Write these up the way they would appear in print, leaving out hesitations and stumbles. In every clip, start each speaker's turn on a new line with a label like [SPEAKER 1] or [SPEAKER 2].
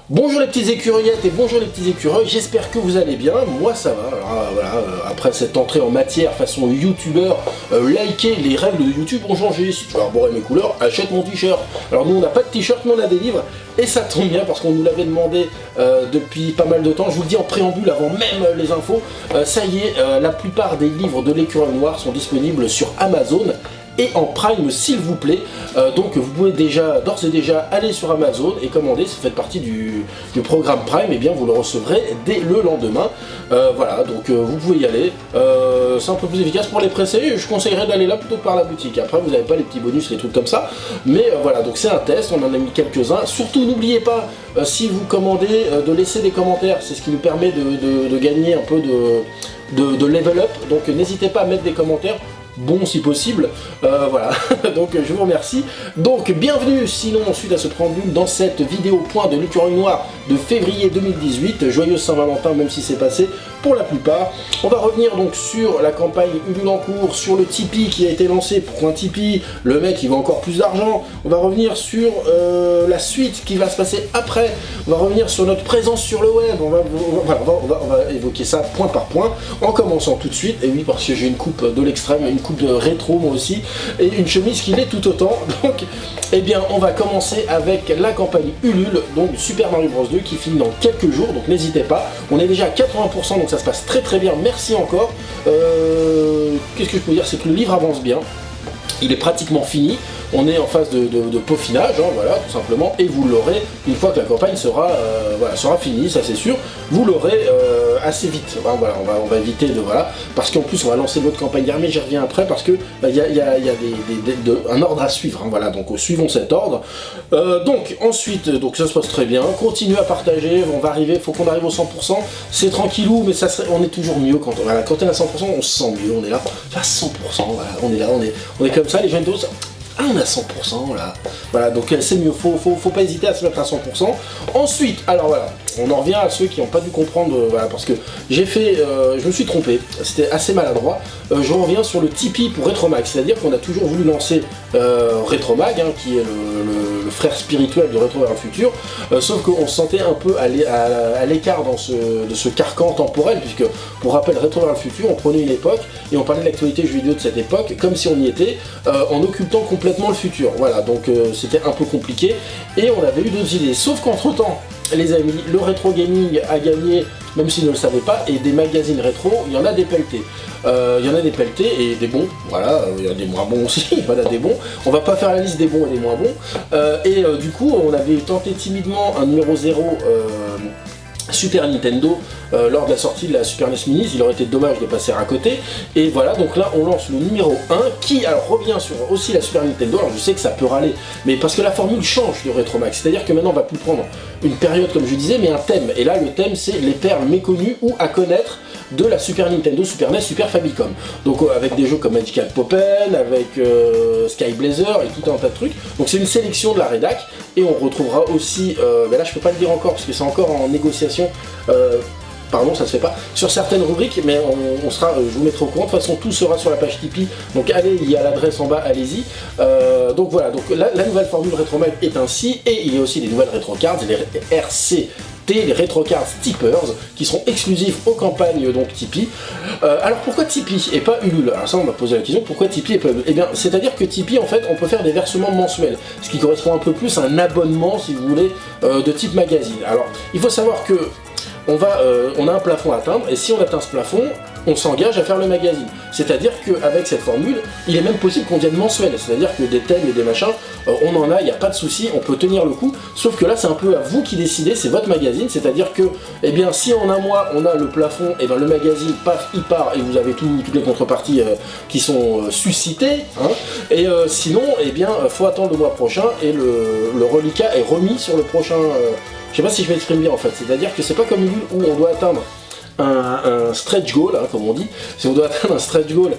[SPEAKER 1] Bonjour les petites écureuillettes et bonjour les petits écureuils, j'espère que vous allez bien, moi ça va. Alors, voilà, après cette entrée en matière façon youtubeur, likez les règles de YouTube ont changé, si tu veux arborer mes couleurs, achète mon t-shirt. Alors nous on n'a pas de t-shirt mais on a des livres, et ça tombe bien parce qu'on nous l'avait demandé depuis pas mal de temps, je vous le dis en préambule avant même les infos, ça y est, la plupart des livres de l'écureuil noir sont disponibles sur Amazon et en Prime s'il vous plaît, donc vous pouvez déjà, d'ores et déjà aller sur Amazon et commander, si vous faites partie du programme Prime, et bien vous le recevrez dès le lendemain, voilà, donc vous pouvez y aller, c'est un peu plus efficace pour les pressés, je conseillerais d'aller là plutôt que par la boutique, après vous n'avez pas les petits bonus, les trucs comme ça, mais voilà, donc c'est un test, on en a mis quelques-uns, surtout n'oubliez pas, si vous commandez, de laisser des commentaires, c'est ce qui nous permet de gagner un peu de level up, donc n'hésitez pas à mettre des commentaires, bon si possible, voilà, donc je vous remercie. Donc bienvenue sinon suite à ce préambule dans cette vidéo point de l'écureuil noir de février 2018, joyeuse Saint-Valentin même si c'est passé pour la plupart. On va revenir donc sur la campagne Ulule en cours, sur le Tipeee qui a été lancé, pourquoi un Tipeee, le mec il veut encore plus d'argent, on va revenir sur la suite qui va se passer après, on va revenir sur notre présence sur le web, on va évoquer ça point par point, en commençant tout de suite, et oui parce que j'ai une coupe de l'extrême, une coupe de rétro moi aussi, et une chemise qui l'est tout autant, donc eh bien on va commencer avec la campagne Ulule, donc Super Mario Bros 2 qui finit dans quelques jours, donc n'hésitez pas, on est déjà à 80%, donc ça se passe très très bien, merci encore. Qu'est-ce que je peux dire, c'est que le livre avance bien, il est pratiquement fini, on est en phase de peaufinage, hein, voilà, tout simplement, et vous l'aurez une fois que la campagne sera, sera finie, ça c'est sûr, vous l'aurez assez vite, hein, voilà, on va éviter de, voilà, parce qu'en plus on va lancer l'autre campagne mais j'y reviens après, parce que il y a un ordre à suivre, hein, voilà, donc suivons cet ordre. Donc ensuite, donc ça se passe très bien, continuez à partager, on va arriver, faut qu'on arrive au 100%, c'est tranquillou, mais ça serait, on est toujours mieux quand on est à 100%, on se sent mieux, on est là, à 100%, voilà, on est là, on est comme ça, les jeunes doses. Ah, on est à 100% là, voilà, donc c'est mieux, faut pas hésiter à se mettre à 100%. Ensuite, alors voilà, on en revient à ceux qui n'ont pas dû comprendre, voilà, parce que j'ai fait, je me suis trompé, c'était assez maladroit, je reviens sur le Tipeee pour Retromag, c'est-à-dire qu'on a toujours voulu lancer Retromag, hein, qui est le frère spirituel de Rétro vers le futur, sauf qu'on se sentait un peu à l'écart de ce carcan temporel, puisque, pour rappel, Rétro vers le futur, on prenait une époque, et on parlait de l'actualité jeux vidéo de cette époque, comme si on y était, en occultant complètement le futur, voilà, donc c'était un peu compliqué, et on avait eu d'autres idées, sauf qu'entre temps, les amis, le rétro gaming a gagné, même s'ils ne le savaient pas, et des magazines rétro, il y en a des pelletés. Il y en a des pelletés et des bons, voilà, il y en a des moins bons aussi, voilà, des bons. On va pas faire la liste des bons et des moins bons. Du coup, on avait tenté timidement un numéro 0 Super Nintendo lors de la sortie de la Super NES Mini, il aurait été dommage de passer à côté, et voilà, donc là on lance le numéro 1 qui alors revient sur aussi la Super Nintendo. Alors je sais que ça peut râler, mais parce que la formule change de Retromax, c'est à dire que maintenant on va plus prendre une période comme je disais, mais un thème, et là le thème c'est les perles méconnues ou à connaître de la Super Nintendo, Super NES, Super Famicom. Donc avec des jeux comme Magical Poppen, avec Sky Blazer et tout un tas de trucs. Donc c'est une sélection de la rédac, et on retrouvera aussi, mais là je peux pas le dire encore parce que c'est encore en négociation, pardon, ça se fait pas, sur certaines rubriques, mais on sera, je vous mettrai au courant, de toute façon tout sera sur la page Tipeee, donc allez, il y a l'adresse en bas, allez-y. Donc voilà, donc la nouvelle formule Retromag est ainsi, et il y a aussi des nouvelles rétrocards, les RCT, les rétrocards Tippers, qui seront exclusifs aux campagnes donc Tipeee. Alors pourquoi Tipeee et pas Ulule? Alors ça on m'a posé la question, pourquoi Tipeee et pas Ulule? Eh bien c'est à dire que Tipeee en fait on peut faire des versements mensuels, ce qui correspond un peu plus à un abonnement si vous voulez de type magazine. Alors il faut savoir que on a un plafond à atteindre, et si on atteint ce plafond, on s'engage à faire le magazine. C'est-à-dire qu'avec cette formule, il est même possible qu'on devienne mensuel, c'est-à-dire que des thèmes et des machins, on en a, il n'y a pas de souci, on peut tenir le coup, sauf que là c'est un peu à vous qui décidez, c'est votre magazine, c'est-à-dire que, eh bien, si en un mois on a le plafond, et bien le magazine, paf, il part, et vous avez toutes les contreparties qui sont suscitées, hein, et sinon, eh bien, faut attendre le mois prochain, et le reliquat est remis sur le prochain... Je sais pas si je m'exprime bien en fait, c'est-à-dire que c'est pas comme Ulule où on doit atteindre un stretch goal, hein, comme on dit, si on doit atteindre un stretch goal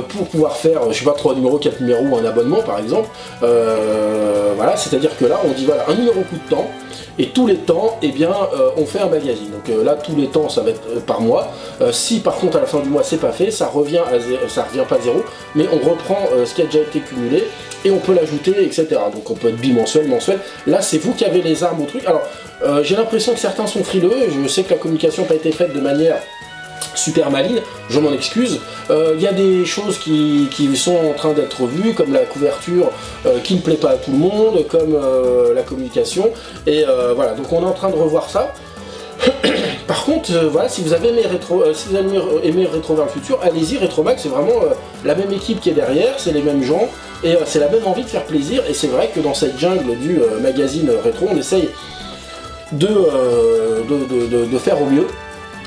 [SPEAKER 1] pour pouvoir faire, je sais pas, 3 numéros, 4 numéros ou un abonnement par exemple, voilà, c'est-à-dire que là on dit voilà, un numéro coup de temps, et tous les temps, eh bien, on fait un magazine. Donc là, tous les temps, ça va être par mois. Si par contre à la fin du mois c'est pas fait, ça revient pas à zéro, mais on reprend ce qui a déjà été cumulé et on peut l'ajouter, etc. Donc on peut être bimensuel, mensuel. Là, c'est vous qui avez les armes au truc. Alors, j'ai l'impression que certains sont frileux. Je sais que la communication n'a pas été faite de manière super maligne, je m'en excuse. Il y a des choses qui sont en train d'être vues, comme la couverture qui ne plaît pas à tout le monde, comme la communication, et voilà, donc on est en train de revoir ça. Par contre, voilà, si vous avez aimé Rétro vers le futur, allez-y, Retromac, c'est vraiment la même équipe qui est derrière, c'est les mêmes gens, et c'est la même envie de faire plaisir, et c'est vrai que dans cette jungle du magazine rétro, on essaye de faire au mieux.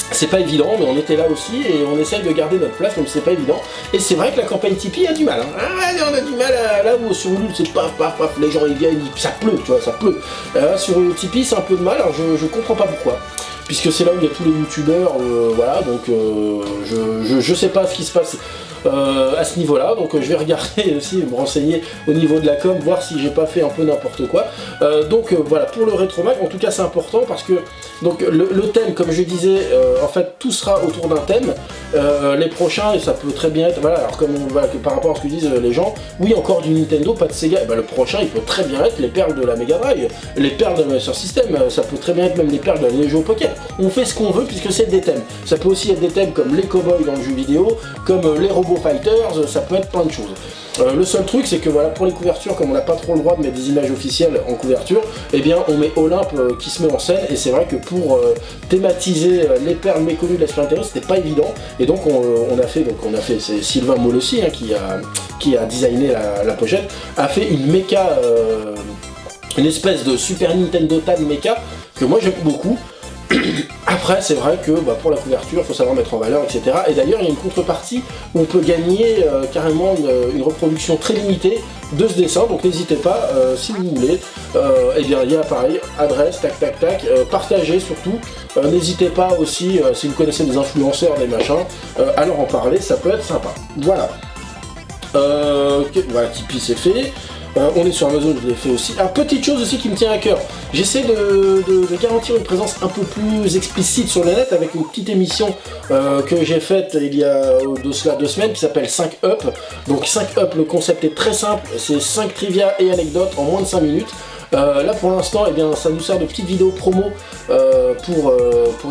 [SPEAKER 1] C'est pas évident, mais on était là aussi et on essaye de garder notre place, donc c'est pas évident. Et c'est vrai que la campagne Tipeee a du mal. Hein. Ah, on a du mal là où sur Ulule c'est paf, les gens ils viennent, ça pleut, tu vois, ça pleut. Sur Tipeee c'est un peu de mal, alors je comprends pas pourquoi. Puisque c'est là où il y a tous les youtubeurs, voilà, donc je sais pas ce qui se passe à ce niveau-là, donc je vais regarder aussi, me renseigner au niveau de la com, voir si j'ai pas fait un peu n'importe quoi. Donc voilà, pour le Retromac, en tout cas c'est important parce que donc le thème, comme je disais, en fait tout sera autour d'un thème. Les prochains, et ça peut très bien être, voilà, alors comme voilà, par rapport à ce que disent les gens, oui encore du Nintendo, pas de Sega, et ben, le prochain il peut très bien être les perles de la Mega Drive, les perles de la Master System, ça peut très bien être même les perles de la Neo Geo Pocket. On fait ce qu'on veut puisque c'est des thèmes. Ça peut aussi être des thèmes comme les cowboys dans le jeu vidéo, comme les robots fighters, ça peut être plein de choses. Le seul truc c'est que voilà, pour les couvertures, comme on n'a pas trop le droit de mettre des images officielles en couverture, eh bien on met Olympe qui se met en scène, et c'est vrai que pour thématiser les perles méconnues de la Super Nintendo, c'était pas évident, et donc on a fait, c'est Sylvain Molossi hein, qui a designé la pochette, a fait une méca, une espèce de Super Nintendo Tan méca, que moi j'aime beaucoup. Après c'est vrai que pour la couverture il faut savoir mettre en valeur, etc. Et d'ailleurs il y a une contrepartie où on peut gagner carrément une reproduction très limitée de ce dessin, donc n'hésitez pas si vous voulez. Et bien il y a pareil, adresse, tac tac tac, partagez surtout. N'hésitez pas aussi, si vous connaissez des influenceurs, des machins, à leur en parler, ça peut être sympa. Voilà. Voilà, Tipeee c'est fait. On est sur Amazon, je l'ai fait aussi. Ah, petite chose aussi qui me tient à cœur, j'essaie de garantir une présence un peu plus explicite sur le net avec une petite émission que j'ai faite il y a de cela 2 semaines qui s'appelle 5 Up. Donc 5 Up, le concept est très simple, c'est 5 trivia et anecdotes en moins de 5 minutes. Là pour l'instant, eh bien, ça nous sert de petites vidéos promo pour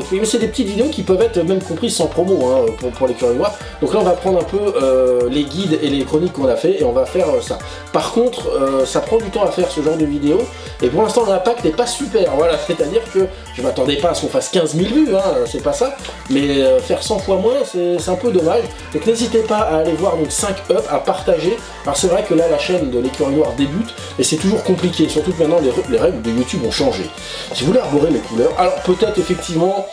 [SPEAKER 1] expliquer. Mais c'est des petites vidéos qui peuvent être même comprises sans promo hein, pour les curieux noirs. Donc là on va prendre un peu les guides et les chroniques qu'on a fait et on va faire ça. Par contre, ça prend du temps à faire ce genre de vidéo et pour l'instant l'impact n'est pas super. Voilà, c'est-à-dire que je m'attendais pas à ce qu'on fasse 15 000 vues, hein, c'est pas ça. Mais faire 100 fois moins, c'est un peu dommage. Donc n'hésitez pas à aller voir donc 5 Up, à partager. Alors c'est vrai que là la chaîne de l'écureuil noir débute et c'est toujours compliqué, surtout que maintenant les règles de YouTube ont changé. Si vous voulez arborer mes couleurs, alors peut-être effectivement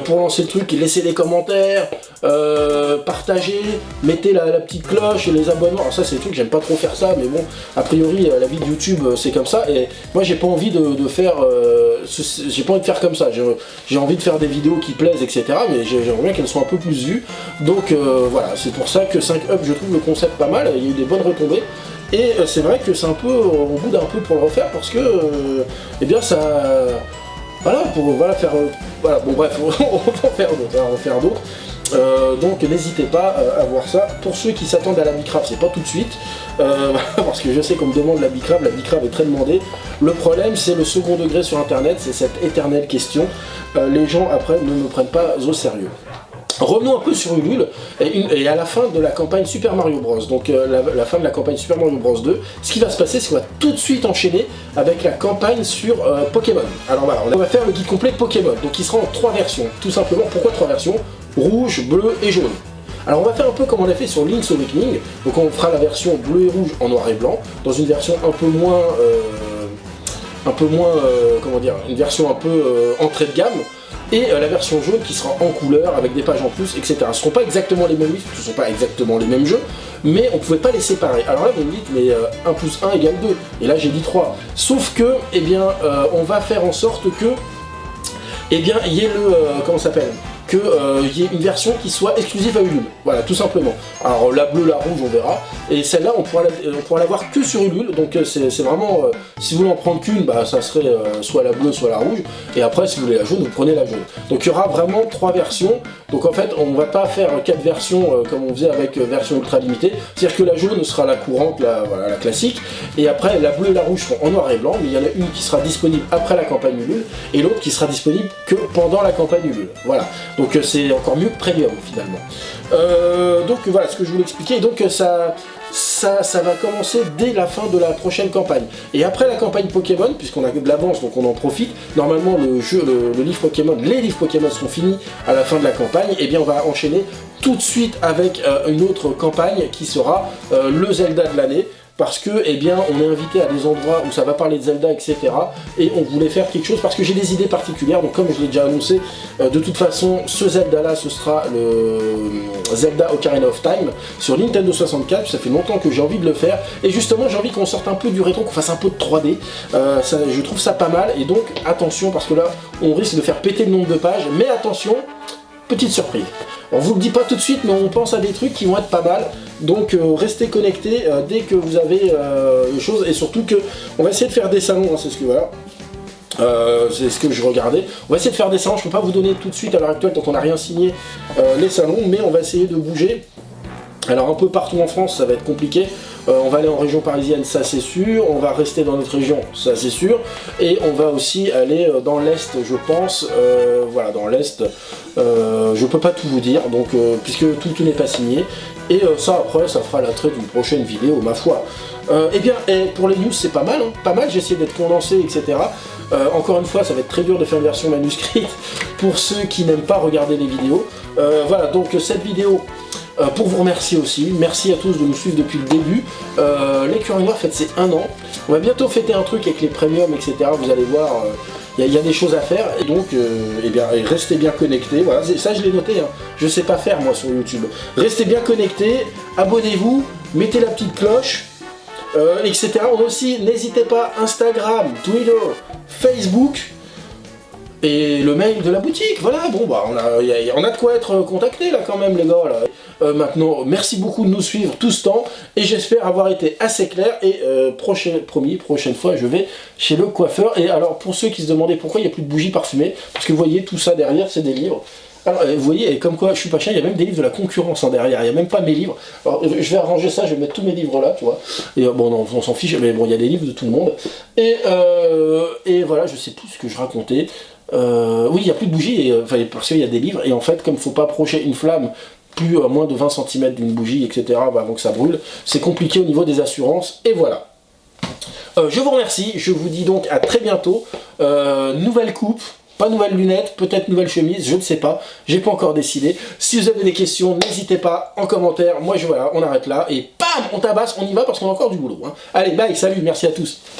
[SPEAKER 1] pour lancer le truc, laissez des commentaires, partagez, mettez la petite cloche et les abonnements. Alors ça c'est le truc, j'aime pas trop faire ça, mais bon, a priori la vie de YouTube c'est comme ça, et moi j'ai pas envie de faire j'ai pas envie de faire comme ça, j'ai envie de faire des vidéos qui plaisent, etc. Mais j'aimerais bien qu'elles soient un peu plus vues. Donc voilà, c'est pour ça que 5 Up, je trouve le concept pas mal, il y a eu des bonnes retombées. Et c'est vrai que c'est un peu, on boude un peu pour le refaire parce que, eh bien ça, voilà, pour voilà, faire, voilà, bon bref, on va en faire d'autres, donc n'hésitez pas à voir ça. Pour ceux qui s'attendent à la Bicraft, c'est pas tout de suite, parce que je sais qu'on me demande la Bicraft est très demandée. Le problème c'est le second degré sur internet, c'est cette éternelle question, les gens après ne me prennent pas au sérieux. Revenons un peu sur Ulule, et à la fin de la campagne Super Mario Bros, donc la fin de la campagne Super Mario Bros 2, ce qui va se passer, c'est qu'on va tout de suite enchaîner avec la campagne sur Pokémon. Alors voilà, on va faire le guide complet Pokémon, donc il sera en 3 versions, tout simplement. Pourquoi 3 versions? Rouge, bleu et jaune. Alors on va faire un peu comme on a fait sur Link's Awakening, donc on fera la version bleu et rouge en noir et blanc, dans une version un peu moins, comment dire, une version un peu entrée de gamme, et la version jaune qui sera en couleur avec des pages en plus, etc. Ce ne seront pas exactement les mêmes livres, ce ne sont pas exactement les mêmes jeux, mais on ne pouvait pas les séparer. Alors là vous me dites, mais 1 plus 1 égale 2, et là j'ai dit 3. Sauf que, eh bien, on va faire en sorte que, eh bien, il y ait le, comment ça s'appelle, qu'il y ait une version qui soit exclusive à Ulule. Voilà, tout simplement. Alors la bleue, la rouge, on verra. Et celle-là, on pourra l'avoir que sur Ulule. Donc c'est vraiment, si vous voulez en prendre qu'une, bah, ça serait soit la bleue, soit la rouge. Et après, si vous voulez la jaune, vous prenez la jaune. Donc il y aura vraiment 3 versions. Donc en fait, on va pas faire 4 versions comme on faisait avec version ultra limitée. C'est-à-dire que la jaune sera la courante, voilà, la classique. Et après, la bleue et la rouge seront en noir et blanc. Mais il y en a une qui sera disponible après la campagne Ulule. Et l'autre qui sera disponible que pendant la campagne Ulule. Voilà. Donc c'est encore mieux que Premium finalement. Donc voilà ce que je voulais expliquer. Et donc ça va commencer dès la fin de la prochaine campagne. Et après la campagne Pokémon, puisqu'on a de l'avance, donc on en profite, normalement le livre Pokémon, les livres Pokémon seront finis à la fin de la campagne, et bien on va enchaîner tout de suite avec une autre campagne qui sera le Zelda de l'année. Parce que, eh bien, on est invité à des endroits où ça va parler de Zelda, etc. Et on voulait faire quelque chose parce que j'ai des idées particulières. Donc, comme je l'ai déjà annoncé, de toute façon, ce Zelda-là, ce sera le Zelda Ocarina of Time sur Nintendo 64. Ça fait longtemps que j'ai envie de le faire. Et justement, j'ai envie qu'on sorte un peu du rétro, qu'on fasse un peu de 3D. Je trouve ça pas mal. Et donc, attention, parce que là, on risque de faire péter le nombre de pages. Mais attention, petite surprise. On vous le dit pas tout de suite, mais on pense à des trucs qui vont être pas mal. Donc restez connectés dès que vous avez les choses. Et surtout que on va essayer de faire des salons, hein, c'est ce que voilà. C'est ce que je regardais. On va essayer de faire des salons. Je peux pas vous donner tout de suite à l'heure actuelle tant qu'on n'a rien signé les salons, mais on va essayer de bouger. Alors un peu partout en France, ça va être compliqué. On va aller en région parisienne, ça c'est sûr. On va rester dans notre région, ça c'est sûr. Et on va aussi aller dans l'Est, je pense. Voilà, dans l'Est, je peux pas tout vous dire, donc puisque tout n'est pas signé. Et ça après, ça fera l'attrait d'une prochaine vidéo, ma foi. Eh bien, pour les news, c'est pas mal, hein, pas mal. J'ai essayé d'être condensé, etc. Encore une fois, ça va être très dur de faire une version manuscrite pour ceux qui n'aiment pas regarder les vidéos. Voilà, donc cette vidéo. Pour vous remercier aussi, merci à tous de nous suivre depuis le début. L'écureuil noir fête ses 1 an. On va bientôt fêter un truc avec les premiums, etc. Vous allez voir, il y a des choses à faire. Et donc, eh bien, restez bien connectés. Voilà, ça je l'ai noté, hein. Je sais pas faire moi sur YouTube. Restez bien connectés, abonnez-vous, mettez la petite cloche, etc. On aussi, n'hésitez pas, Instagram, Twitter, Facebook. Et le mail de la boutique, voilà, bon bah on a de quoi être contacté là quand même les gars là. Maintenant, merci beaucoup de nous suivre tout ce temps et j'espère avoir été assez clair et prochaine fois je vais chez le coiffeur. Et alors pour ceux qui se demandaient pourquoi il n'y a plus de bougies parfumées, parce que vous voyez tout ça derrière c'est des livres. Alors vous voyez, comme quoi je suis pas chien, il y a même des livres de la concurrence hein, derrière, il n'y a même pas mes livres. Alors je vais arranger ça, je vais mettre tous mes livres là, tu vois. Et bon non, on s'en fiche, mais bon il y a des livres de tout le monde. Et voilà, je sais plus ce que je racontais. Oui, il n'y a plus de bougies, parce qu'il y a des livres, et en fait, comme il ne faut pas approcher une flamme plus à moins de 20 cm d'une bougie, etc., avant que ça brûle, c'est compliqué au niveau des assurances, et voilà. Je vous remercie, je vous dis donc à très bientôt, nouvelle coupe, pas nouvelle lunette, peut-être nouvelle chemise, je ne sais pas, j'ai pas encore décidé. Si vous avez des questions, n'hésitez pas en commentaire, moi voilà, on arrête là, et bam, on tabasse, on y va parce qu'on a encore du boulot. Hein. Allez, bye, salut, merci à tous.